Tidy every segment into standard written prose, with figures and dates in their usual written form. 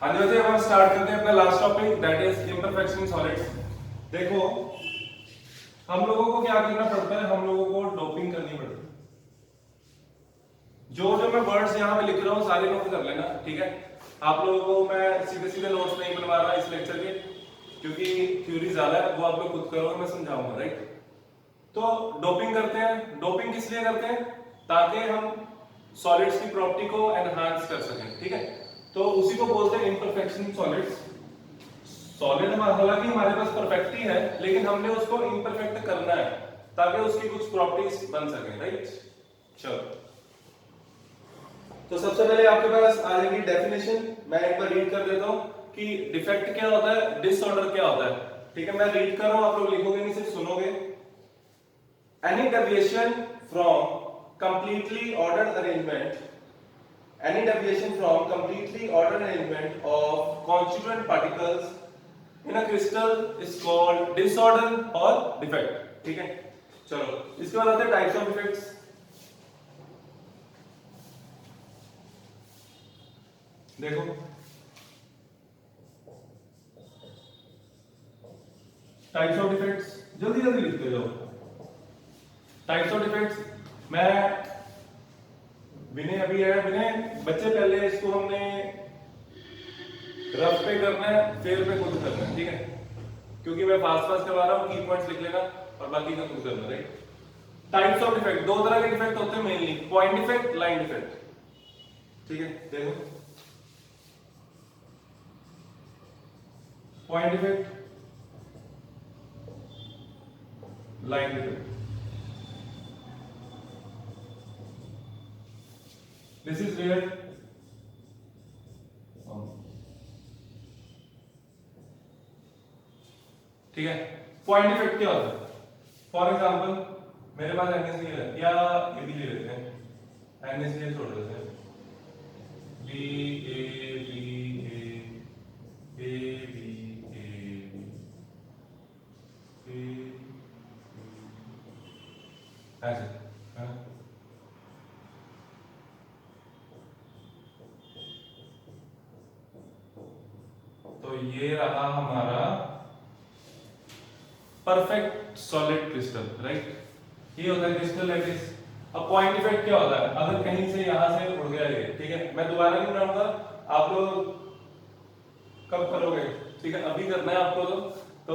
हाँ जी बच्चे, अब हम स्टार्ट करते हैं अपना last topic, that is imperfection in solids. देखो, हम लोगों को क्या करना पड़ता है, हम लोगों को डोपिंग करनी पड़ती है। जो जो मैं वर्ड्स यहाँ पे लिख रहा हूँ सारे नोट कर लेना, ठीक है। आप लोगों को मैं सीधे सीधे नोट्स नहीं बनवा रहा इस लेक्चर के, क्योंकि थ्योरी ज्यादा है, वो आप लोग खुद करोगे, मैं समझाऊंगा, राइट। तो डोपिंग करते हैं। डोपिंग किस लिए करते हैं? ताकि हम सॉलिड्स की प्रॉपर्टी को एनहांस कर सकें, ठीक है। तो उसी को बोलते हैं इम्परफेक्शन सॉलिड्स। सॉलिड हालांकि हमारे पास परफेक्ट ही है, लेकिन हमने उसको इम्परफेक्ट करना है ताकि उसकी कुछ प्रॉपर्टीज बन सके, राइट। चलो, तो सबसे पहले आपके पास आ जाएगी डेफिनेशन। मैं एक बार रीड कर देता हूं कि डिफेक्ट क्या होता है, डिसऑर्डर क्या होता है, ठीक है। मैं रीड कर रहा हूं, आप लोग लिखोगे नहीं, सिर्फ सुनोगे। Any deviation from completely ordered arrangement, any deviation from completely ordered arrangement of constituent particles in a crystal is called disorder or defect, ठीक है। चलो, इसके बाद आते हैं टाइप्स ऑफ डिफेक्ट्स। देखो, टाइप्स ऑफ डिफेक्ट्स जल्दी जल्दी लिखते जाओ। टाइप्स ऑफ डिफेक्ट्स, मैं विनय अभी है, विनय बच्चे पहले इसको हमने रफ पे करना है, फेयर पे खुद करना है, ठीक है। क्योंकि मैं फास्ट फास्ट करवा रहा हूँ, की पॉइंट्स लिख लेना और बाकी का खुद करना, राइट। टाइप्स ऑफ डिफेक्ट, दो तरह के डिफेक्ट होते हैं mainly, point defect, line defect, ठीक है। देखो, point defect, line defect. This is real, ठीक है। पॉइंट डिफेक्ट क्या होता है? फॉर एग्जांपल मेरे पास NaCl है, या ये भी ले लेते हैं, NaCl छोड़ देते हैं, B A B A B A ऐसे, हाँ? तो ये रहा हमारा परफेक्ट सॉलिड क्रिस्टल, राइट। ये होता है क्रिस्टल लाइक दिस। अब पॉइंट डिफेक्ट क्या होता है? अगर कहीं से यहां से उड़ गया ये, ठीक है, मैं दोबारा नहीं बनाऊंगा, आप लोग कब करोगे, ठीक है, अभी करना है आपको। तो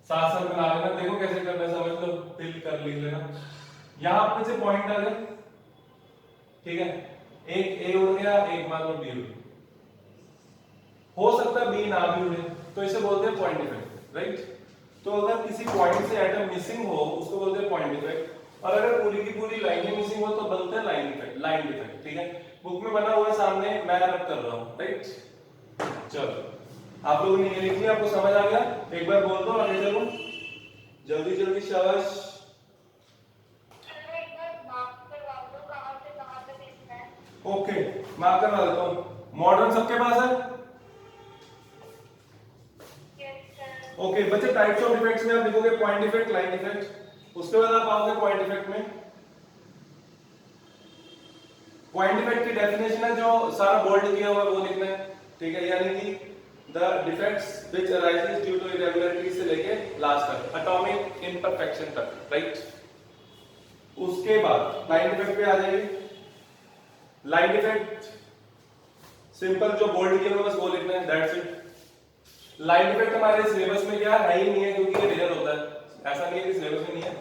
साथ साथ बना लेना, देखो कैसे करना है, समझ लो, फिल कर लिख लेना। यहां पे से पॉइंट आ गए, ठीक है, एक ए उड़ गया, एक मान लो बी उड़ गया, हो सकता है बी ना भी उड़े, तो इसे बोलते हैं पॉइंट डिफेक्ट, राइट। तो अगर किसी पॉइंट से एटम मिसिंग हो, उसको बोलते हैं पॉइंट डिफेक्ट। और अगर पूरी की पूरी लाइन मिसिंग हो तो बोलते हैं लाइन डिफेक्ट, लाइन डिफेक्ट, ठीक है। बुक में बना हुआ है सामने, मैं रब कर रहा हूं, राइट। चलो, आप लोगों ने ये लिख लिया, आपको समझ आ गया? एक बार बोल दो, आगे चलो जल्दी जल्दी, शाबाश। ओके, मार्क करवा देता हूं। मॉडर्न सबके पास है? ओके बच्चे, टाइप्स ऑफ डिफेक्ट्स में आप लिखोगे पॉइंट डिफेक्ट, लाइन डिफेक्ट, उसके बाद आप आओगे पॉइंट डिफेक्ट में। पॉइंट डिफेक्ट की डेफिनेशन है, जो सारा बोल्ड किया हुआ है वो लिखना है, ठीक है। यानी कि the defects which arises due to irregularity से लेके लास्ट तक, एटॉमिक इम्परफेक्शन तक, राइट। उसके बाद लाइन डिफेक्ट पे आ जाएगी। लाइन डिफेक्ट सिंपल, जो बोल्ड किया हुआ बस वो लिखना है, दैट्स इट। लाइन डिफेक्ट हमारे सिलेबस में क्या है ही नहीं है, क्योंकि ये रेयर होता है, ऐसा नहीं है कि सिलेबस में नहीं है।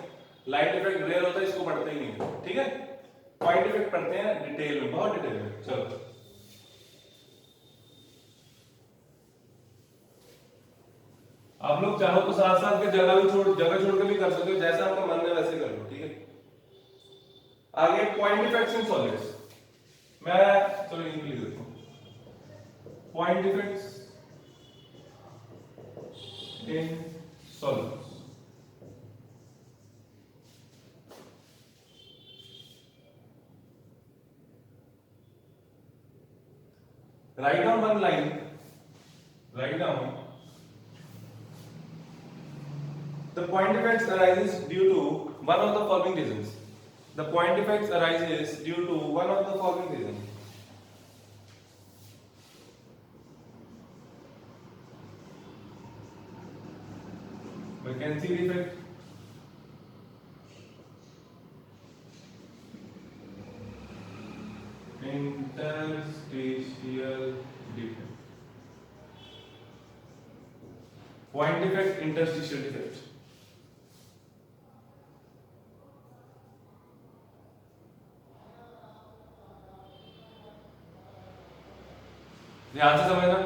लाइन डिफेक्ट रेयर होता है, इसको पढ़ते ही नहीं है, ठीक है। पॉइंट डिफेक्ट पढ़ते हैं डिटेल में, बहुत डिटेल में। चलो, आप लोग चाहो तो साथ साथ के जगह छोड़ के भी कर सकते हो, जैसा आपका मन है वैसे कर लो, ठीक है। आगे पॉइंट डिफेक्ट्स इन सॉलिड्स, मैं चलो इंग्लिश लिख देता हूं। Point defects in solids, write down one line, write down the point defects arises due to one of the following reasons. The point defects arises due to one of the following reasons. Vacancy defect, interstitial defect, point defect, interstitial defect. ध्यान से समझना,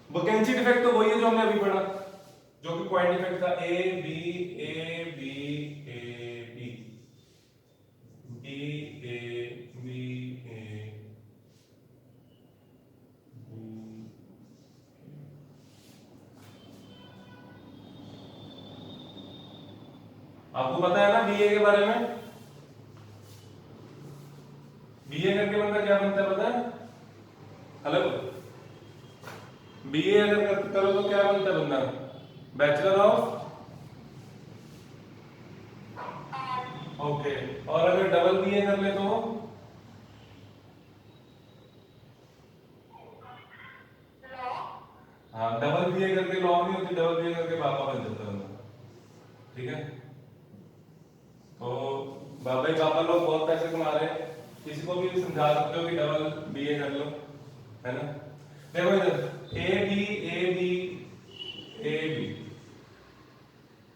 vacancy defect तो वही है जो हमने अभी पढ़ा, जो कि पॉइंट डिफेक्ट था, A B A B A B B A B A. आपको पता है ना बीए के बारे में, बीए करके बंदा क्या बनता है पता है? हेलो, बीए अगर करो तो क्या बनता है बंदा? Bachelor of, okay. और अगर डबल बीए कर ले तो हाँ, डबल बीए करके लॉ नहीं होती, डबल बीए करके पापा बन जाता है बंदा, ठीक है। तो बाबा पापा लोग बहुत पैसे कमा रहे हैं, किसी को भी समझा सकते हो कि डबल बीए कर लो, है ना। देखो इधर A B A B A B,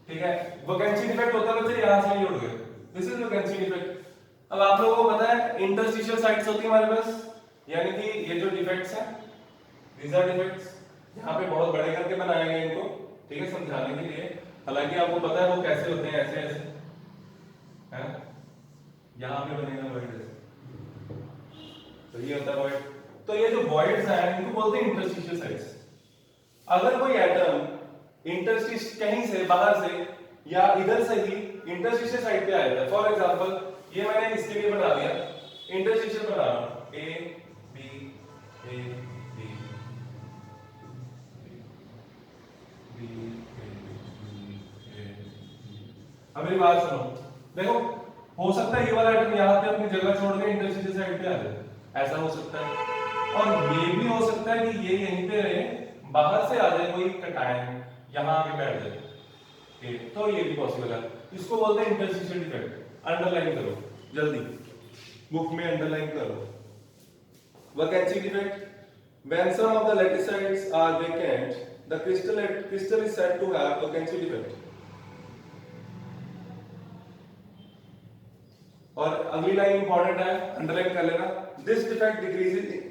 ठीक है। वैकेंसी डिफेक्ट होता है बच्चे, यहां से ही उड़ गए, दिस इज वैकेंसी डिफेक्ट। अब आप लोगों को पता है इंटरस्टिशियल साइट्स होती है हमारे पास, यानी कि ये जो डिफेक्ट्स हैं, दीस आर डिफेक्ट्स, यहाँ पे बहुत बड़े करके बनाए गए इनको, ठीक है, समझाने के लिए। हालांकि आपको पता है वो कैसे होते हैं, ऐसे ऐसे है, यहाँ पे बनेगा वॉइड ऐसे, तो ये होता है वॉइड। तो ये जो वॉइड्स हैं इनको बोलते हैं इंटरस्टिशियल साइट्स। अगर कोई एटम इंटरस्टिश कहीं से बाहर से या इधर से ही इंटरस्टिशियल साइट पे आ जाता है, फॉर एग्जांपल ये मैंने इसके लिए बना दिया, इंटरस्टिशियल बना रहा हूं, A B A B B A. अब मेरी बात सुनो, देखो हो सकता है ये वाला एटम यहाँ पे अपनी जगह छोड़ के इंटरस्टिशियल साइट पे आ जाए, ऐसा हो सकता है। और ये भी हो सकता है कि ये यहीं पे रहे, बाहर से आ जाए कोई कटायन, यहाँ आके बैठ जाए, तो ये भी पॉसिबल है। इसको बोलते हैं इंटरस्टिशियल डिफेक्ट। अंडरलाइन करो जल्दी, बुक में अंडरलाइन करो। Vacancy defect, when some of the lattices are vacant, the crystal is said to have vacancy defect. और अगली लाइन इंपॉर्टेंट है, अंडरलाइन कर लेना। This defect decreases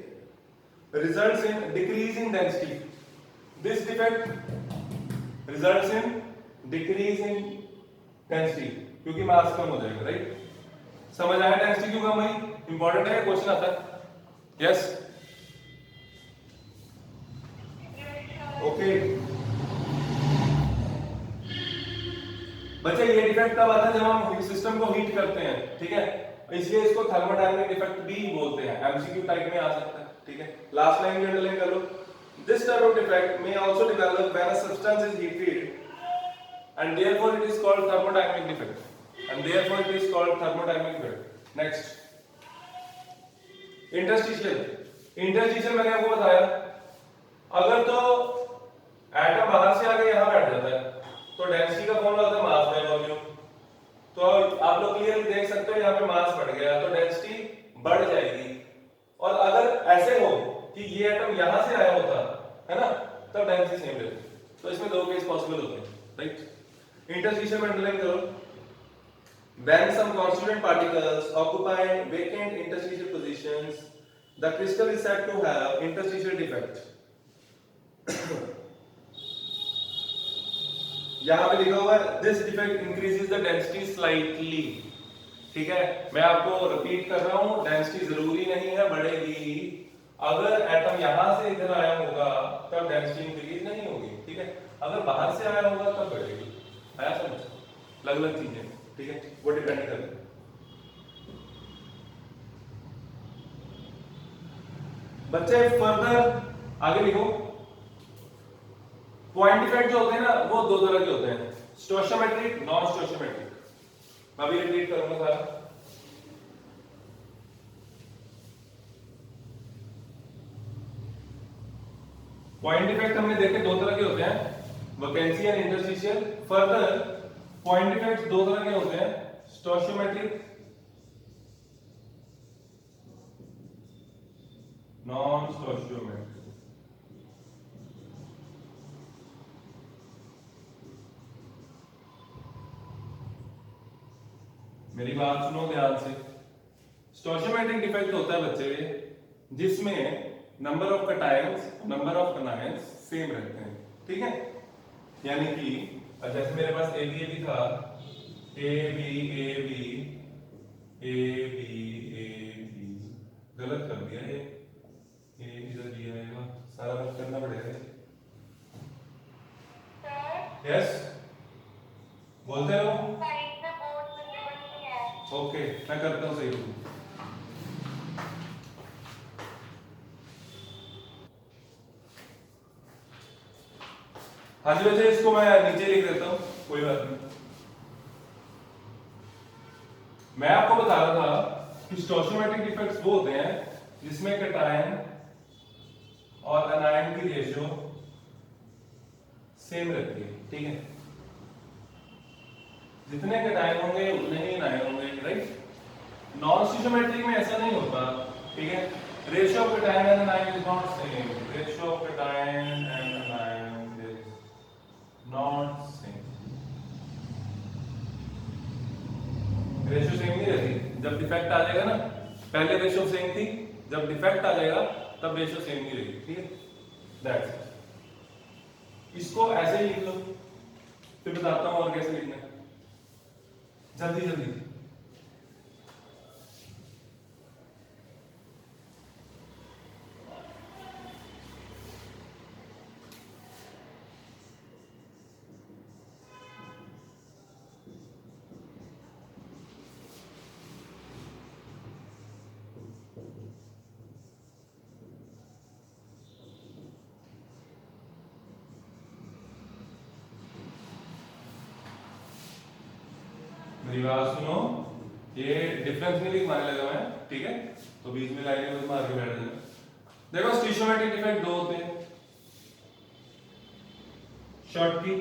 results in decrease in density. This defect results in decrease in density, क्योंकि मास कम हो जाएगा, right. समझ आया डेंसिटी क्यों कम हुई? इंपॉर्टेंट है, क्वेश्चन आता है। यस, ओके बच्चे, ये डिफेक्ट तब आता है जब हम सिस्टम को हीट करते हैं, ठीक है, इसलिए इसको थर्मोडायनामिक डिफेक्ट भी बोलते हैं, एमसीक्यू टाइप में आ सकता है, ठीक है। लास्ट लाइन भी अंडरलाइन कर लो। This type of defect may also develop when a substance is heated and therefore it is called thermodynamic defect, and therefore it is called thermodynamic defect. Next, interstitial मैंने आपको बताया, अगर तो atom बाहर से आके यहाँ बैठ जाता है तो डेंसिटी का फॉर्मूला होता है मास बाय वॉल्यूम। तो आप लोग क्लियरली देख सकते हो यहाँ पे मास बढ़ गया तो डेंसिटी बढ़ जाएगी। और अगर ऐसे हो कि ये एटम यहाँ से आया होता है ना, तब डेंसिटी सेम रहती। तो इसमें दो केस पॉसिबल होते हैं, राइट। इंटरस्टिशियल में अंडरलाइन करो, when some constituent particles occupy vacant interstitial positions, the crystal is said to have interstitial defect. यहां पे लिखा हुआ है this defect increases the density slightly, ठीक है। मैं आपको रिपीट कर रहा हूं, डेंसिटी जरूरी नहीं है बढ़ेगी, अगर एटम यहां से इधर आया होगा तब डेंसिटी इंक्रीज नहीं होगी, ठीक है। अगर बाहर से आया होगा तब बढ़ेगी। आया समझ? अलग अलग चीजें, ठीक है, वो डिपेंड करता है। बच्चे फर्दर आगे लिखो। पॉइंट डिफेक्ट जो होते हैं ना वो दो तरह के होते हैं, स्टोइशियोमेट्रिक, नॉन स्टोइशियोमेट्रिक। मैं भी रिपीट करूंगा सारा। पॉइंट डिफेक्ट हमने देखे दो तरह के होते हैं, vacancy and interstitial. Further point defects दो तरह के होते हैं, स्टोशियोमेट्रिक, नॉन स्टोशियोमेट्रिक। मेरी बात सुनो ध्यान से। स्टोशियोमेट्रिक डिफेक्ट होता है बच्चे जिसमें number of cations, number of anions same रहते हैं, ठीक है। यानी कि जैसे मेरे पास ए बी था, A B A B A B A B, गलत कर दिया ये, इधर दिया है, सारा कुछ करना पड़ेगा। यस, बोलते रहो। ओके, मैं करता हूँ, सही हूँ। हाँ जी बच्चे, इसको मैं नीचे लिख देता हूँ, कोई बात नहीं। मैं आपको बता रहा था कि स्टोशियोमेट्रिक डिफेक्ट्स वो होते हैं जिसमें कटायन और अनायन की रेशियो सेम रहती है, ठीक है। जितने कटायन होंगे उतने ही अनायन होंगे, राइट। नॉन स्टोशियोमेट्रिक में ऐसा नहीं होता, ठीक है। Ratio of cation and अनायन is not same, ratio of cation and अनायन is not same. Ratio same नहीं रहती, जब डिफेक्ट आ जाएगा ना, पहले रेशियो सेम थी, जब डिफेक्ट आ जाएगा तब रेशियो सेम नहीं रहेगी, ठीक है। That's it. इसको ऐसे ही लिख लो, फिर बताता हूं और कैसे लिखना है, जल्दी जल्दी। मेरी बात सुनो, ये डिफरेंस नहीं लिखवाने लगा मैं, ठीक है। तो बीच में लाइनें में मार के बैठ जाना। देखो स्टोशियोमेट्रिक डिफेक्ट दो होते हैं, शॉर्ट की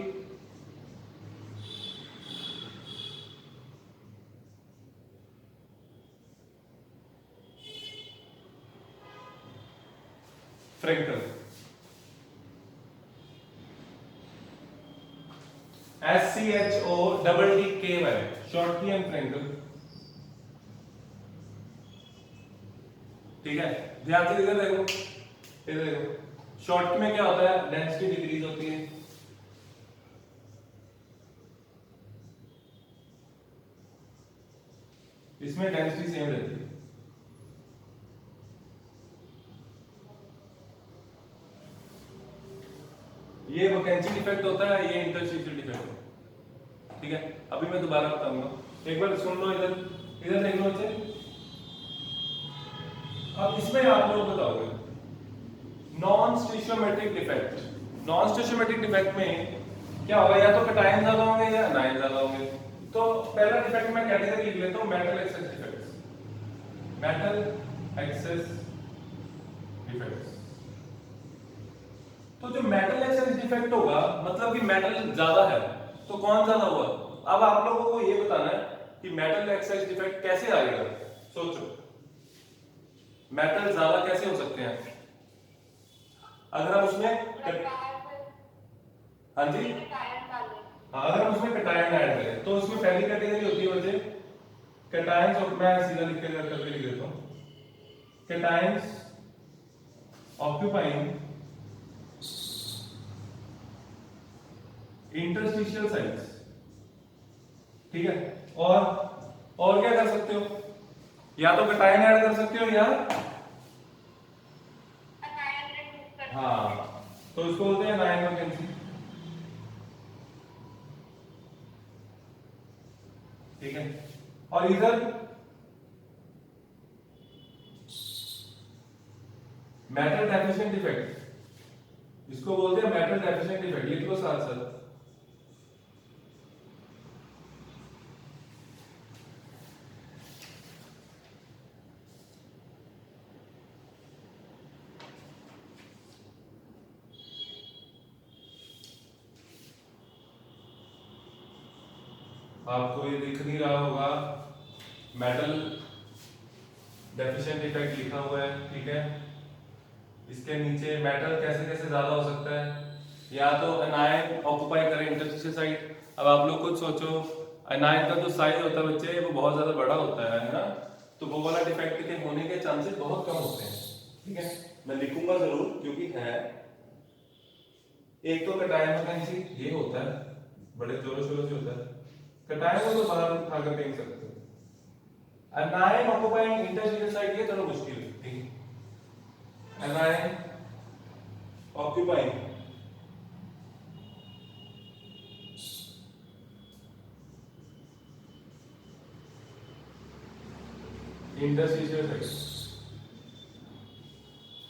फ्रैंकल, SCHOTTKY, शॉर्ट की एंड फ्रैंकल, ठीक है। ध्यान से इधर देखो, इधर देखो। शॉर्ट में क्या होता है, डेंसिटी डिक्रीज होती है, इसमें डेंसिटी सेम रहती है। ये वैकेंसी डिफेक्ट होता है, ये इंटरस्टिशियल डिफेक्ट होता है, ठीक है। अभी मैं दोबारा बताऊंगा, एक बार सुन लो, इधर इधर देख लो इसे। अब इसमें आप लोग बताओगे non stoichiometric defect. Non stoichiometric defect में क्या होगा, या तो कटायन ज्यादा होंगे या अनायन ज्यादा होंगे। तो पहला डिफेक्ट मैं कैटेगरी लिख लेता हूं, metal access defects, metal access defects. तो जो मेटल एक्सेस डिफेक्ट होगा मतलब कि मेटल ज्यादा है, तो कौन ज्यादा होगा। अब आप लोगों को ये बताना है कि मेटल एक्सेस डिफेक्ट कैसे आएगा। सोचो, मेटल ज्यादा कैसे हो सकते हैं अगर हम उसमें हाँ जी, हाँ, अगर हम उसमें कटायन ऐड करें तो उसमें पहली कैटेगरी होती है बच्चे कैटायंस, और मैं सीधा लिख के करके लिख देता हूं, कैटायंस ऑक्यूपाइंग इंटरस्टिशियल साइट्स, ठीक है। और क्या कर सकते हो, या तो कटायन ऐड कर सकते हो या हाँ, तो इसको बोलते हैं अनायन वैकेंसी, ठीक है। और इधर मेटल डेफिशिएंट डिफेक्ट, इसको बोलते हैं मेटल डेफिशिएंट डिफेक्ट, लिख लो साथ साथ। आपको ये दिख नहीं रहा होगा, मेटल डेफिशिएंट इफेक्ट लिखा हुआ है, ठीक है। इसके नीचे मेटल कैसे कैसे ज्यादा हो सकता है, या तो एनायन ऑक्यूपाई करे इंटरस्टिशियल साइट। अब आप लोग खुद सोचो, एनायन का जो साइज होता है बच्चे वो बहुत ज्यादा बड़ा होता है ना, तो वो वाला डिफेक्ट के होने के चांसेस बहुत कम होते हैं, ठीक है। मैं लिखूंगा जरूर क्योंकि है। एक तो कटायन वैकेंसी ये होता है, बड़े जोरों शोरों से होता है। कटायन को तो बाहर उठा कर देख सकते हो। एनायन ऑक्यूपाइंग इंटरस्टिशियल साइट ये थोड़ा मुश्किल है, ठीक है। एनायन ऑक्यूपाइंग इंटरस्टिशियल साइट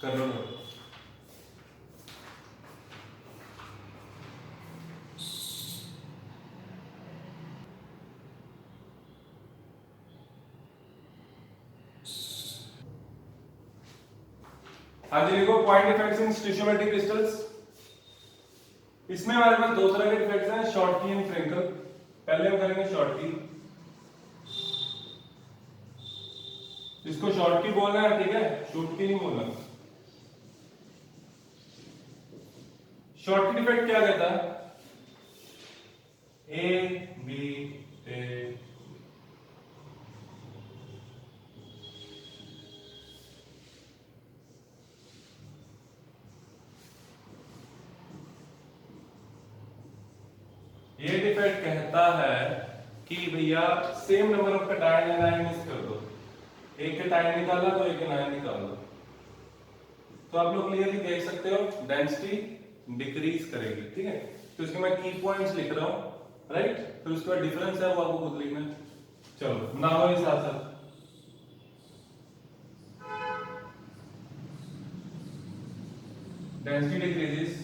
कर लो ना। हाँ जी, देखो पॉइंट इफेक्ट्स इन स्टिशियोमेट्रिक क्रिस्टल्स। इसमें हमारे पास दो तरह के इफेक्ट्स हैं, शॉर्टकी एंड फ्रिंकल। पहले हम करेंगे शॉर्टकी। इसको शॉर्टकी बोलना है, ठीक है, शॉर्टकी नहीं बोलना। शॉर्टकी इफेक्ट क्या कहता है, ए बी ए ये डिफेक्ट कहता है कि भैया same number of cation anion miss कर दो, एक कैटायन निकाला तो एक एनायन निकाल दो, तो आप लोग क्लियरली देख सकते हो डेंसिटी डिक्रीज करेगी, ठीक है। तो इसके मैं की पॉइंट्स लिख रहा हूं, राइट। फिर उसके बाद डिफरेंस है वो आपको खुद लिखना है। चलो नामों के साथ साथ डेंसिटी डिक्रीजेस,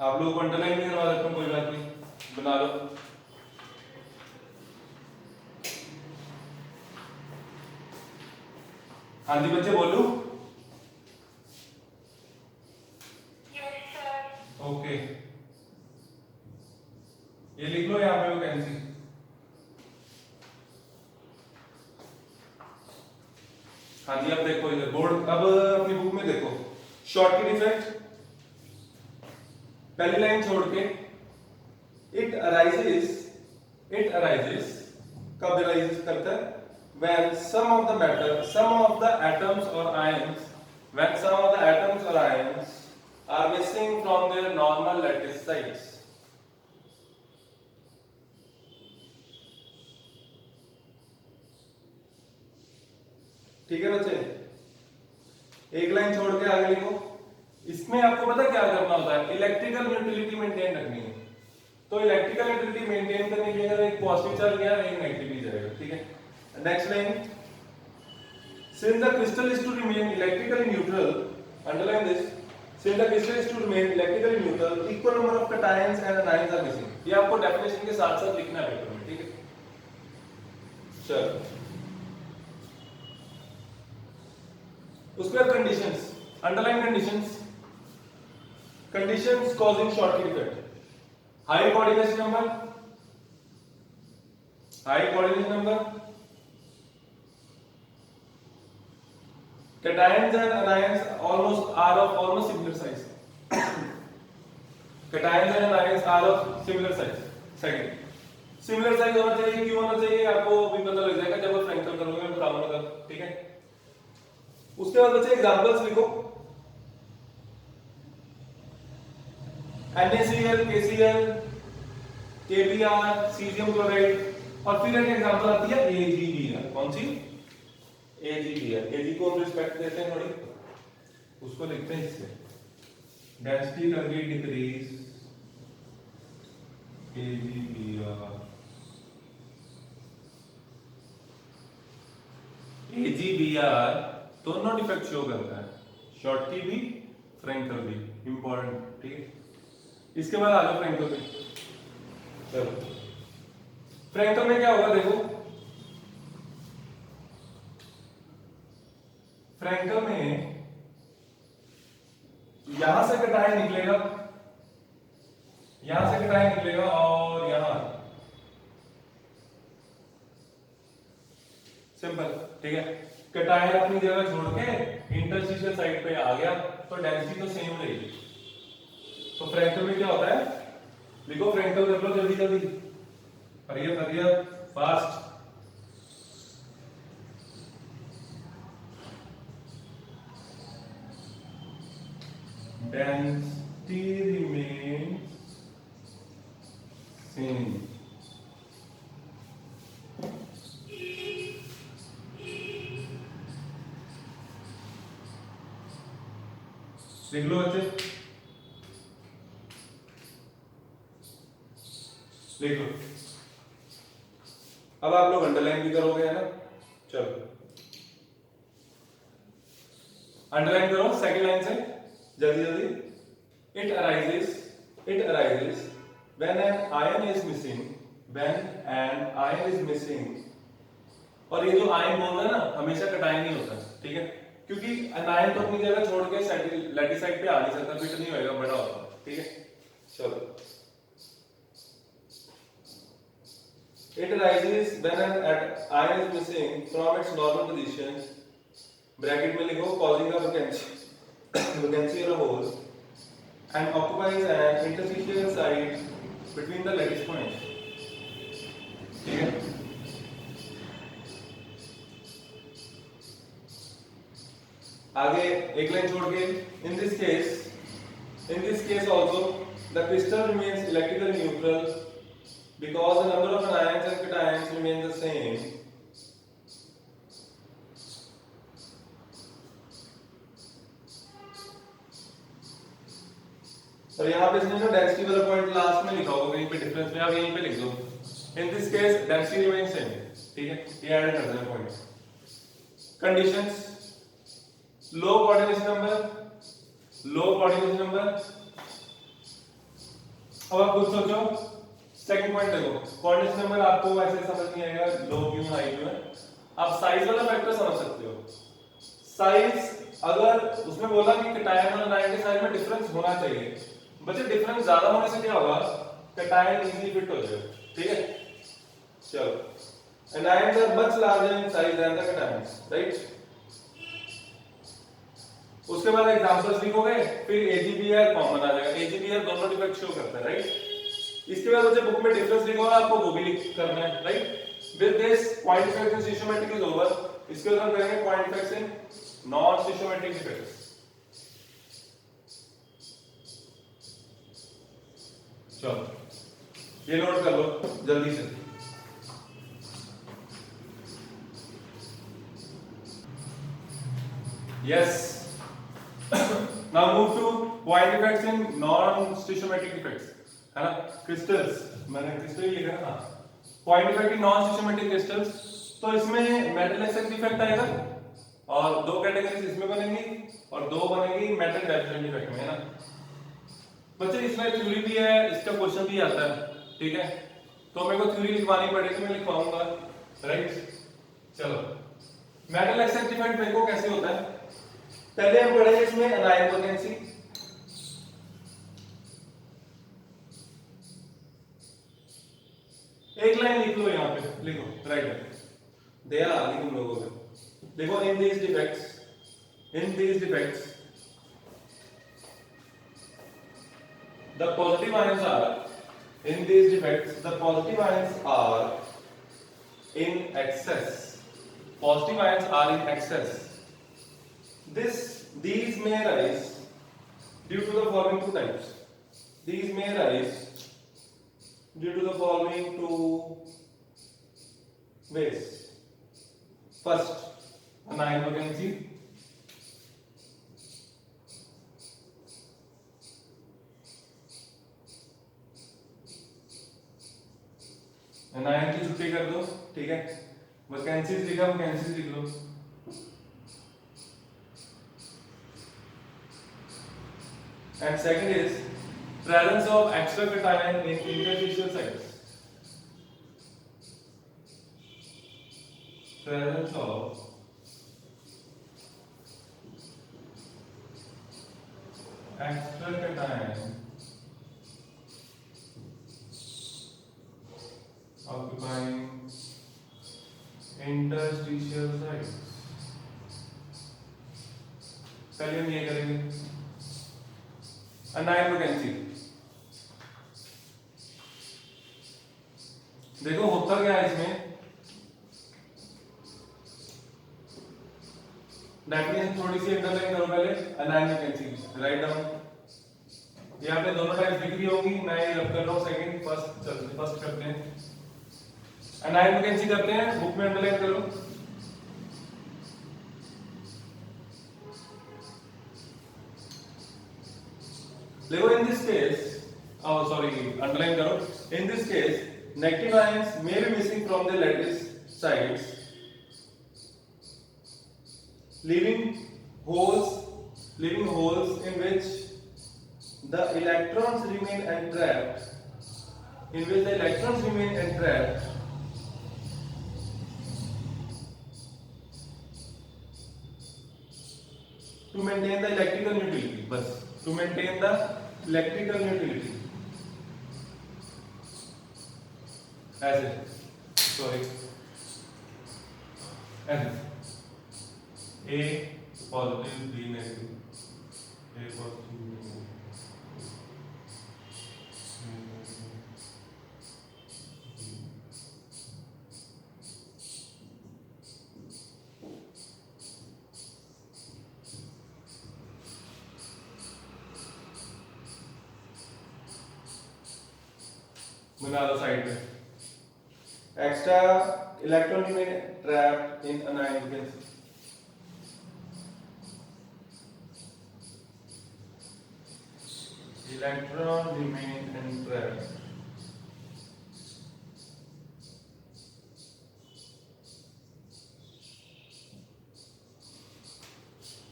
आप लोग को अंडरलाइन भी करवा देता हूं, कोई बात नहीं, बना लो। हाँ जी बच्चे बोलू। ओके, ये लिख लो यहाँ पे वैकेंसी। हाँ जी, अब देखो इधर बोर्ड, अब अपनी बुक में देखो शॉर्टकी डिफेक्ट, पहली लाइन छोड़ के, इट अराइजेस कब अराइजेस करता है, when some of the matter some of the atoms or ions when some of the atoms or ions are missing from their normal lattice sites। ठीक है बच्चे, एक लाइन छोड़ के आगे लिखो। इसमें आपको पता क्या करना होता है, इलेक्ट्रिकल न्यूट्रलिटी मेंटेन रखनी है। तो इलेक्ट्रिकल न्यूट्रलिटी मेंटेन करने के लिए अगर एक पॉजिटिव चल गया एक नेगेटिव भी जाएगा, ठीक है। Next line, since the crystal is to remain electrically neutral, underline this, since the crystal is to remain electrically neutral, equal number of cations and anions are missing। ये आपको डेफिनेशन के साथ साथ लिखना है पेपर में, ठीक है। चलो उसके बाद conditions, underline conditions causing Schottky defect, high coordination number, cations and anions are of almost similar size। cations and anions are of similar size। Second similar size होना चाहिए, क्यों होना चाहिए आपको भी पता लग जाएगा जब आप फ्रैक्चर करोगे बराबर का, ठीक है। उसके बाद बच्चे एग्जांपल्स लिखो, NaCl, KCl, KBr, caesium chloride, और फिर एक एग्जांपल आती है AgBr। कौन सी? AgBr। Ag को हम रिस्पेक्ट देते हैं थोड़ी, उसको लिखते हैं इससे, डेंसिटी कर गई डिक्रीज AgBr। AgBr दोनों डिफेक्ट शो करता है, शॉर्टकी भी फ्रैंकल भी, इंपॉर्टेंट, ठीक है। इसके बाद आ जाओ फ्रैंकल में। चलो फ्रैंकल में क्या होगा देखो, फ्रैंकल में यहां से कटायन निकलेगा, यहां से कटायन निकलेगा और यहां, सिंपल, ठीक है। कटायन अपनी जगह छोड़ के इंटरस्टिशियल साइड पे आ गया तो डेंसिटी तो सेम रहेगी। तो फ्रैंकल में क्या होता है, लिखो फ्रैंकल कर लो जल्दी जल्दी, हरियर फास्ट। Density remains same. लिख लो बच्चे, लिख लो। अब आप लोग अंडरलाइन भी करोगे, है ना? चलो अंडरलाइन करो सेकंड लाइन से जल्दी जल्दी। It arises when an ion is missing, when an ion is missing। और ये जो आयन बोल रहा है ना, हमेशा कटायन नहीं होता, ठीक है, क्योंकि आयन तो अपनी जगह छोड़ के लैटिसाइड पे आ नहीं सकता, फिट नहीं होएगा, बड़ा होगा, ठीक है। चलो, it arises when an ion is missing from its normal position, bracket में लिखो, causing a vacancy or a hole, and occupies an interstitial site between the lattice points, ठीक है। आगे एक लाइन छोड़ के, in this case also the crystal remains electrically neutral because the number of anions and cations remains the same। और यहाँ पे इसने जो डेंसिटी वाला पॉइंट लास्ट में लिखा होगा कहीं पे डिफरेंस में, आप यहीं पे लिख दो, in this case density remains same, ठीक है, ये ऐड कर देना पॉइंट। कंडीशंस, लो कोऑर्डिनेशन नंबर। अब आप खुद सोचो, सेकंड पॉइंट देखो, कोऑर्डिनेशन नंबर आपको ऐसे समझ नहीं आएगा लो क्यों हाई क्यों है, आप साइज वाला फैक्टर समझ सकते हो। साइज, अगर उसमें बोला कि कटायन और आयन के साइज में डिफरेंस होना चाहिए, बच्चे डिफरेंस ज्यादा होने से क्या होगा, कटायन इजीली फिट हो जाएगा, ठीक है। चलो, anions are much larger in size than the cations, right. उसके बाद एग्जांपल्स लिखोगे, फिर AgBr कॉमन आ जाएगा, AgBr दोनों डिफेक्ट शो करता है, राइट। इसके बाद मुझे बुक में डिफरेंस लिखोगे, आपको वो भी करना है, right. With this point effect in stoichiometric is over. इसके बाद हम करेंगे point effects in non stoichiometric defects. चलो ये नोट कर लो जल्दी से। Yes. Now move to point effects in non-stoichiometric effects, है ना? Crystals, मैंने crystal ही लिखा ना। Point effect in non-stoichiometric crystals, तो इसमें metal excess defect आएगा और दो कैटेगरीज इसमें बनेंगी और दो बनेंगी metal deficient defect में, है ना? बच्चे इसमें थ्योरी भी है, इसका क्वेश्चन भी आता है, ठीक है? तो मेरे को थ्योरी लिखवानी पड़ेगी, मैं लिखवाऊंगा, राइट? चलो, metal excess defect देखो कैसे होता है। पहले हम पढ़ेंगे इसमें अनायन वैकेंसी। एक लाइन लिख लो, यहां पे लिखो, राइट दया लिखो लोगों को, देखो in these defects the positive ions are in these defects, the positive ions are in excess, these may arise due to the following two types. These may arise due to the following two ways. First, anion vacancy. anion की छुट्टी कर दो, ठीक है। Vacancies लिखा, vacancies लिख लो। And second is presence of extra cation in interstitial sites. Presence of extra cation occupying interstitial sites। पहले हम ये करेंगे अनायन वैकेंसी। देखो होता क्या है इसमें, डेफिनेशन थोड़ी सी अंडरलाइन करो पहले। अनायन वैकेंसी राइट डाउन, यहाँ पे दोनों टाइप दिख रही होंगी, मैं ये रब कर रहा हूँ सेकंड फर्स्ट करते हैं। अनायन वैकेंसी करते हैं, बुक में अंडरलाइन करो। देखो इन दिस केस, अंडरलाइन करो, in this case negative ions may be missing from the lattice sides, leaving holes in which the electrons remain entrapped, to maintain the electrical neutrality, बस to maintain the electrical neutrality। ऐसे A positive B negative, A positive बना दो side में। Extra electron remain trapped in anion vacancy। Electron remain entrapped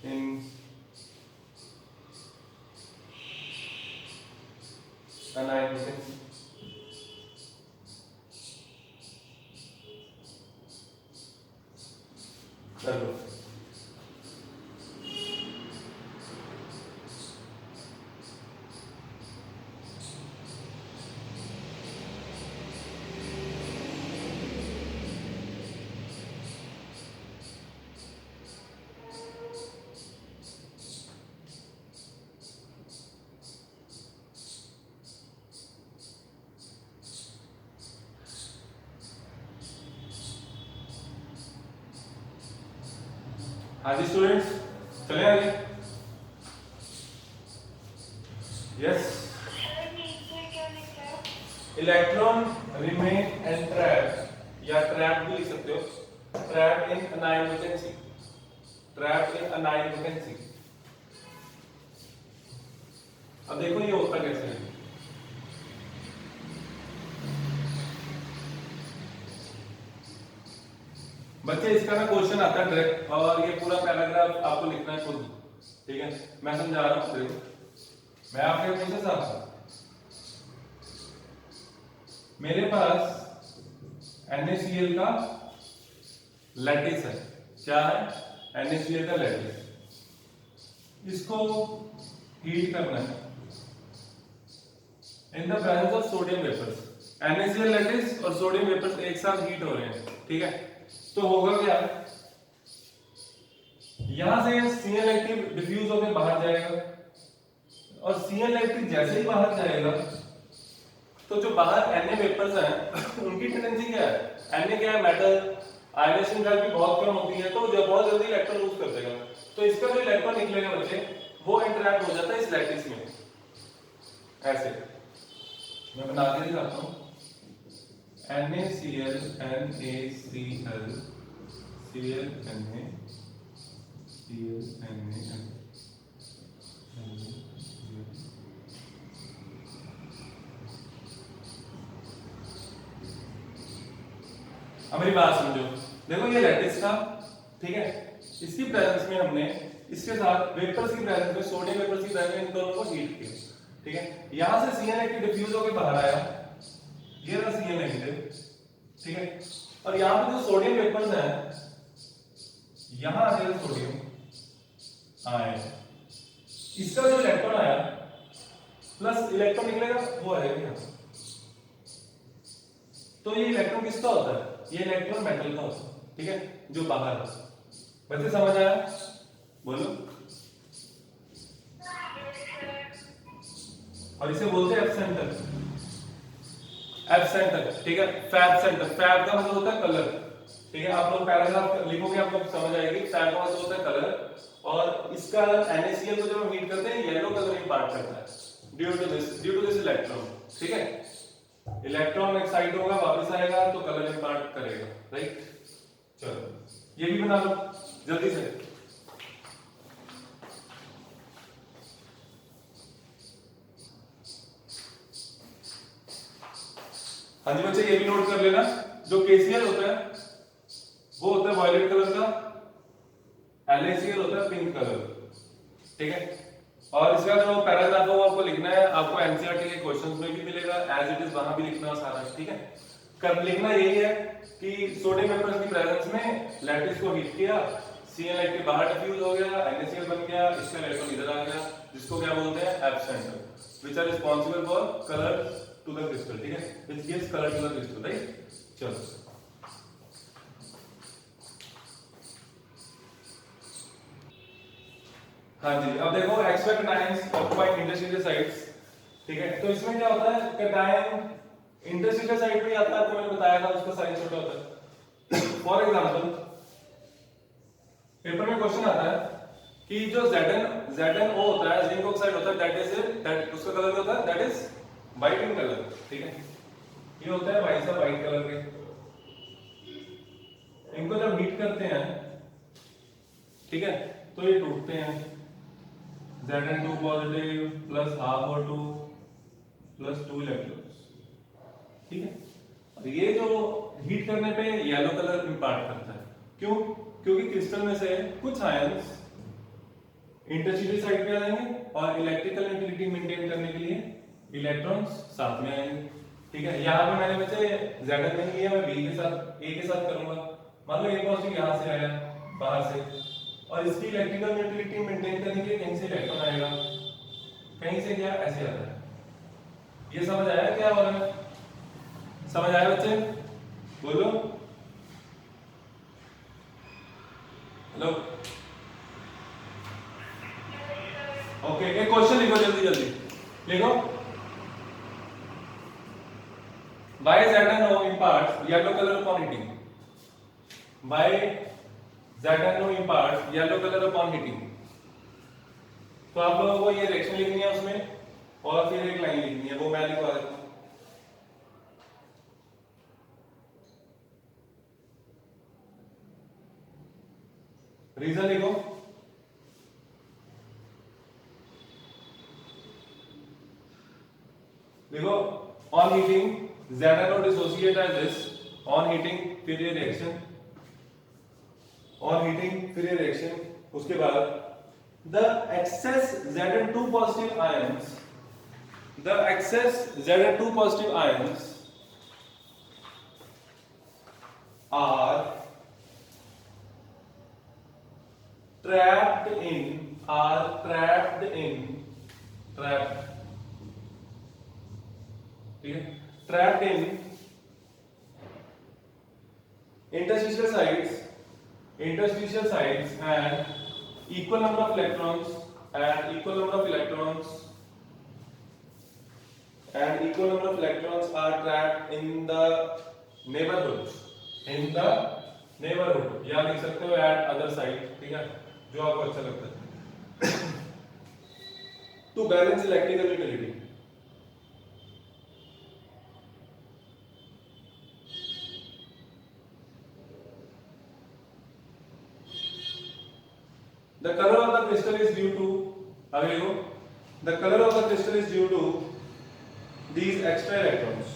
in anion vacancy। चलो हाँ जी students, चले आगे। Yes, electron remain entrapped या ट्रैप्ड भी लिख सकते हो, trapped in अनायन vacancy, trapped in अनायन vacancy. अब देखो ये होता कैसे है। बच्चे इसका ना क्वेश्चन आता है डायरेक्ट, और ये पूरा पैराग्राफ आपको लिखना है खुद, ठीक है? मैं समझा रहा हूँ, देखो मैं आपके पीछे साथ, मेरे पास NaCl का लैटिस है। क्या है? NaCl का लैटिस। इसको हीट करना है in the presence of sodium vapours. NaCl lattice और सोडियम वेपर्स एक साथ हीट हो रहे हैं, ठीक है? तो होगा क्या, यहां से Cl एक्टिव डिफ्यूज होकर बाहर जाएगा, और Cl एक्टिव जैसे ही बाहर जाएगा तो जो बाहर Na वेपर्स हैं उनकी टेंडेंसी क्या है? Na क्या है? मेटल, आयनेशन का भी बहुत कम होती है, तो जब बहुत जल्दी इलेक्ट्रॉन लूज कर देगा, तो इसका जो इलेक्ट्रॉन निकलेगा बच्चे वो इंटरैक्ट हो जाता है इस लैटिस में। ऐसे मैं बना के दिखाता हूं, NaCl NaCl Cl Na Cl Na। अब मेरी बात समझो, देखो ये लैटिस था, ठीक है? इसकी प्रेजेंस में हमने इसके साथ वेपर्स की प्रेजेंस में, सोडियम वेपर्स की प्रेजेंस में इन दोनों को हीट किया, ठीक है? यहां से Cl एक्टिव डिफ्यूज होकर बाहर आया, ये रहा Cl नेगेटिव, ठीक है? और यहां पे जो सोडियम वेपर्स हैं, यहां आ गया सोडियम आए, इसका जो इलेक्ट्रॉन आया प्लस इलेक्ट्रॉन निकलेगा वो आएगा यहाँ। तो ये इलेक्ट्रॉन किसका होता है? ये इलेक्ट्रॉन मेटल का होता है, ठीक है, जो बाहर है। बच्चे समझ आया? बोलो। और इसे बोलते हैं एब्सेंटर, एब्सेंटर, ठीक है। फैब सेंटर, फैब का मतलब होता है कलर, ठीक है। आप लोग पैराग्राफ लिखोगे आप लोग समझ आएगी। फैब का मतलब होता है कलर, और इसका NaCl को जब हम हीट करते हैं येलो कलर इंपार्ट करता है ड्यू टू दिस इलेक्ट्रॉन, ठीक है। इलेक्ट्रॉन एक्साइट होगा, वापस आएगा तो कलर इंपार्ट करेगा, राइट। चलो ये भी बना लो जल्दी से। हाँ जी बच्चे, ये भी नोट कर लेना। जो KCl होता है वो होता है वायलेट कलर का, NaCl होता है पिंक कलर, ठीक है। और इसका जो पैराग्राफ है वो आपको लिखना है, आपको एनसीईआरटी के क्वेश्चंस में भी मिलेगा, एज इट इज वहां भी लिखना सारा, ठीक है। कर लिखना यही है कि सोडियम वेपर्स की प्रेजेंस में लैटिस को हीट किया, Cl लाइट के बाहर डिफ्यूज हो गया, NaCl बन गया, इसका इलेक्ट्रॉन इधर आ गया, जिसको क्या बोलते हैं? F centre, which are responsible for colour to the crystal, ठीक है, which gives colour to the crystal, right. चलो हाँ जी, अब देखो extra cations occupying interstitial sites, ठीक है। तो इसमें क्या होता है? कैटायन इंटरस्टिशियल साइट पे आता है, आपको मैंने बताया था उसका साइज छोटा होता है। फॉर एग्जांपल पेपर में क्वेश्चन आता है कि जो ZnO होता है, जिंक ऑक्साइड होता है, दैट उसका कलर क्या होता है? That is white in colour, ठीक है। ये होता है भाई साहब व्हाइट कलर के। इनको जब हीट करते हैं, ठीक है, तो ये टूटते हैं, Zn2 पॉजिटिव प्लस हाफ और 2 प्लस 2 इलेक्ट्रॉन्स, ठीक है। और ये जो हीट करने पे येलो कलर इंपार्ट करता है, क्यों? क्योंकि क्रिस्टल में से कुछ आयंस इंटरस्टिशियल साइड पे आ जाएंगे और इलेक्ट्रिकल यूटिलिटी मेंटेन करने के लिए इलेक्ट्रॉन्स साथ में आएंगे, ठीक है। यहाँ पे मैंने बच्चे Zn नहीं लिया, मैं B के साथ A के साथ करूंगा। मान लो A पॉजिटिव यहाँ से आया बाहर से, और इसकी इलेक्ट्रिकल न्यूट्रलिटी मेंटेन करने के लिए कहीं से इलेक्ट्रॉन आएगा, कहीं से क्या ऐसे आता है। ये समझ आया क्या हो रहा है? समझ आया बच्चे? बोलो हेलो। ओके, एक क्वेश्चन लिखो जल्दी जल्दी लिखो। Why ZnO imparts yellow color upon heating? Why ZnO imparts yellow color upon heating? तो आप लोगों को ये रिएक्शन लिखनी है उसमें, और फिर एक लाइन लिखनी है, वो मैं लिखवा देता हूं। रीजन लिखो। देखो on heating ZnO dissociate as this, on heating फिर ये रिएक्शन, ऑन हीटिंग फिर ये रिएक्शन, उसके बाद the excess Zn2 positive ions, the excess Zn2 positive ions are trapped ठीक है, trapped in interstitial sites and equal number of electrons are trapped in the neighborhood, या लिख सकते हो at other site, ठीक है, जो आपको अच्छा लगता है। to balance electrical utility, the color of the crystal is due to, the color of the crystal is due to these extra electrons,